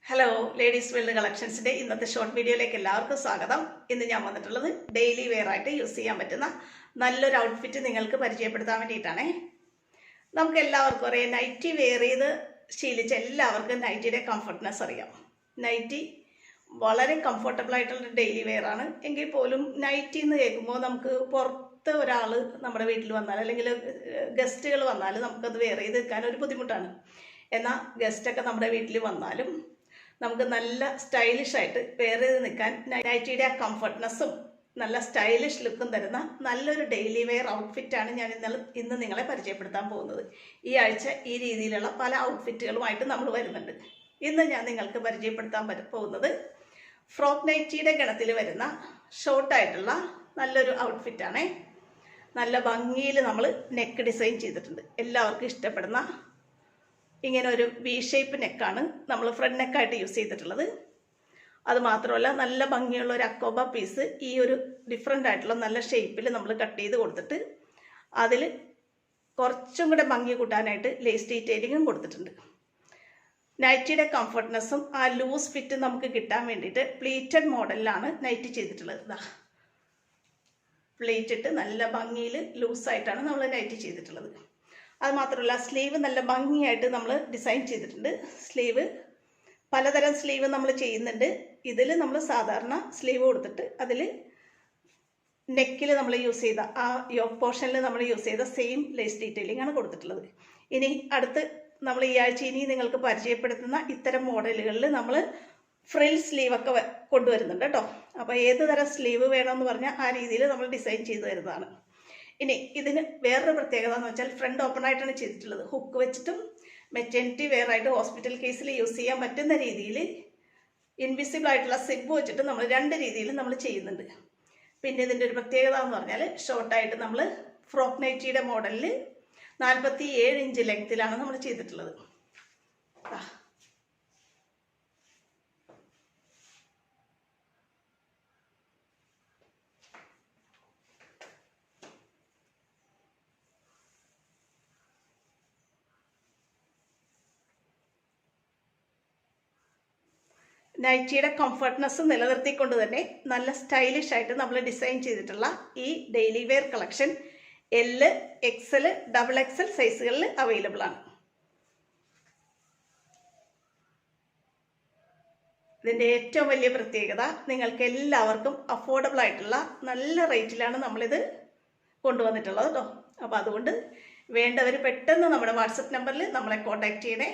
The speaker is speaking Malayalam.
ഹലോ ലേഡീസ് വേൾഡ് കളക്ഷൻസിൻ്റെ ഇന്നത്തെ ഷോർട്ട് വീഡിയോയിലേക്ക് എല്ലാവർക്കും സ്വാഗതം. ഇന്ന് ഞാൻ വന്നിട്ടുള്ളത് ഡെയിലി വെയർ ആയിട്ട് യൂസ് ചെയ്യാൻ പറ്റുന്ന നല്ലൊരു ഔട്ട്ഫിറ്റ് നിങ്ങൾക്ക് പരിചയപ്പെടുത്താൻ വേണ്ടിയിട്ടാണേ. നമുക്ക് എല്ലാവർക്കും അറിയാം, നൈറ്റി വെയർ ചെയ്ത് ശീലിച്ച എല്ലാവർക്കും നൈറ്റിയുടെ കംഫർട്ട്നെസ് അറിയാം. നൈറ്റി വളരെ കംഫർട്ടബിൾ ആയിട്ടുള്ള ഡെയിലി വെയർ ആണ്. എങ്കിൽ പോലും നൈറ്റി എന്ന് കേൾക്കുമ്പോൾ നമുക്ക് പുറത്ത് ഒരാൾ നമ്മുടെ വീട്ടിൽ വന്നാൽ അല്ലെങ്കിൽ ഗസ്റ്റുകൾ വന്നാൽ നമുക്കത് വെയർ ചെയ്ത് നിൽക്കാൻ ഒരു ബുദ്ധിമുട്ടാണ്. എന്നാൽ ഗസ്റ്റൊക്കെ നമ്മുടെ വീട്ടിൽ വന്നാലും നമുക്ക് നല്ല സ്റ്റൈലിഷ് ആയിട്ട് വെയർ ചെയ്ത് നിൽക്കാൻ നൈറ്റിയുടെ ആ കംഫർട്ട്നെസ്സും നല്ല സ്റ്റൈലിഷ് ലുക്കും തരുന്ന നല്ലൊരു ഡെയിലി വെയർ ഔട്ട്ഫിറ്റാണ് ഞാൻ ഇന്ന് നിങ്ങളെ പരിചയപ്പെടുത്താൻ പോകുന്നത്. ഈ ആഴ്ച ഈ രീതിയിലുള്ള പല ഔട്ട്ഫിറ്റുകളുമായിട്ട് നമ്മൾ വരുന്നുണ്ട്. ഇന്ന് ഞാൻ നിങ്ങൾക്ക് പരിചയപ്പെടുത്താൻ പോകുന്നത് ഫ്രോക്ക് നൈറ്റിയുടെ ഗണത്തിൽ വരുന്ന ഷോർട്ടായിട്ടുള്ള നല്ലൊരു ഔട്ട്ഫിറ്റാണ്. നല്ല ഭംഗിയിൽ നമ്മൾ നെക്ക് ഡിസൈൻ ചെയ്തിട്ടുണ്ട്. എല്ലാവർക്കും ഇഷ്ടപ്പെടുന്ന ഇങ്ങനെ ഒരു വി ഷേപ്പ് നെക്കാണ് നമ്മൾ ഫ്രണ്ട് നെക്കായിട്ട് യൂസ് ചെയ്തിട്ടുള്ളത്. അതുമാത്രമല്ല, നല്ല ഭംഗിയുള്ള ഒരു അക്കോബ പീസ് ഈ ഒരു ഡിഫറെൻ്റ് ആയിട്ടുള്ള നല്ല ഷേപ്പിൽ നമ്മൾ കട്ട് ചെയ്ത് കൊടുത്തിട്ട് അതിൽ കുറച്ചും കൂടെ ഭംഗി കൂട്ടാനായിട്ട് ലേസ് ഡീറ്റെയിലിങ്ങും കൊടുത്തിട്ടുണ്ട്. നൈറ്റിയുടെ കംഫർട്ട്നെസ്സും ആ ലൂസ് ഫിറ്റ് നമുക്ക് കിട്ടാൻ വേണ്ടിയിട്ട് പ്ലീറ്റഡ് മോഡലിലാണ് നൈറ്റി ചെയ്തിട്ടുള്ളത്. ഇതാ പ്ലീറ്റ് ഇട്ട് നല്ല ഭംഗിയിൽ ലൂസായിട്ടാണ് നമ്മൾ നൈറ്റി ചെയ്തിട്ടുള്ളത്. അതുമാത്രമല്ല, സ്ലീവ് നല്ല ഭംഗിയായിട്ട് നമ്മൾ ഡിസൈൻ ചെയ്തിട്ടുണ്ട്. സ്ലീവ് പലതരം സ്ലീവ് നമ്മൾ ചെയ്യുന്നുണ്ട്. ഇതിൽ നമ്മൾ സാധാരണ സ്ലീവ് കൊടുത്തിട്ട് അതിൽ നെക്കിൽ നമ്മൾ യൂസ് ചെയ്ത ആ യോക്ക് പോർഷനിൽ നമ്മൾ യൂസ് ചെയ്ത സെയിം ലേസ് ഡീറ്റെയിലിംഗ് ആണ് കൊടുത്തിട്ടുള്ളത്. ഇനി അടുത്ത് നമ്മൾ ഈ ആഴ്ച ഇനി നിങ്ങൾക്ക് പരിചയപ്പെടുത്തുന്ന ഇത്തരം മോഡലുകളിൽ നമ്മൾ ഫ്രിൽ സ്ലീവൊക്കെ കൊണ്ടുവരുന്നുണ്ട് കേട്ടോ. അപ്പോൾ ഏത് തരം സ്ലീവ് വേണമെന്ന് പറഞ്ഞാൽ ആ രീതിയിൽ നമ്മൾ ഡിസൈൻ ചെയ്ത് തരുന്നതാണ്. ഇനി ഇതിന് വേറൊരു പ്രത്യേകത എന്ന് വെച്ചാൽ ഫ്രണ്ട് ഓപ്പൺ ആയിട്ടാണ് ചെയ്തിട്ടുള്ളത്. ഹുക്ക് വെച്ചിട്ടും മെറ്റേണിറ്റി വെയർ ആയിട്ട് ഹോസ്പിറ്റൽ കേസിൽ യൂസ് ചെയ്യാൻ പറ്റുന്ന രീതിയിൽ ഇൻവിസിബിൾ ആയിട്ടുള്ള സിബ് വെച്ചിട്ട് നമ്മൾ രണ്ട് രീതിയിൽ നമ്മൾ ചെയ്യുന്നുണ്ട്. പിന്നെ ഇതിൻ്റെ ഒരു പ്രത്യേകത എന്ന് പറഞ്ഞാൽ ഷോർട്ടായിട്ട് നമ്മൾ ഫ്രോക്ക് നൈറ്റിയുടെ മോഡലിൽ 47 ഇഞ്ച് ലെങ്ത്തിലാണ് നമ്മൾ ചെയ്തിട്ടുള്ളത്. നൈറ്റിയുടെ കംഫർട്ട്നെസ് നിലനിർത്തിക്കൊണ്ട് തന്നെ നല്ല സ്റ്റൈലിഷ് ആയിട്ട് നമ്മൾ ഡിസൈൻ ചെയ്തിട്ടുള്ള ഈ daily wear collection L, XL, XXL സൈസുകളിൽ അവൈലബിൾ ആണ്. ഇതിൻ്റെ ഏറ്റവും വലിയ പ്രത്യേകത, നിങ്ങൾക്ക് എല്ലാവർക്കും അഫോർഡബിൾ ആയിട്ടുള്ള നല്ല റേറ്റിലാണ് നമ്മളിത് കൊണ്ടുവന്നിട്ടുള്ളത് കേട്ടോ. അപ്പോൾ അതുകൊണ്ട് വേണ്ടവർ പെട്ടെന്ന് നമ്മുടെ വാട്സപ്പ് നമ്പറിൽ നമ്മളെ കോൺടാക്റ്റ് ചെയ്യണേ.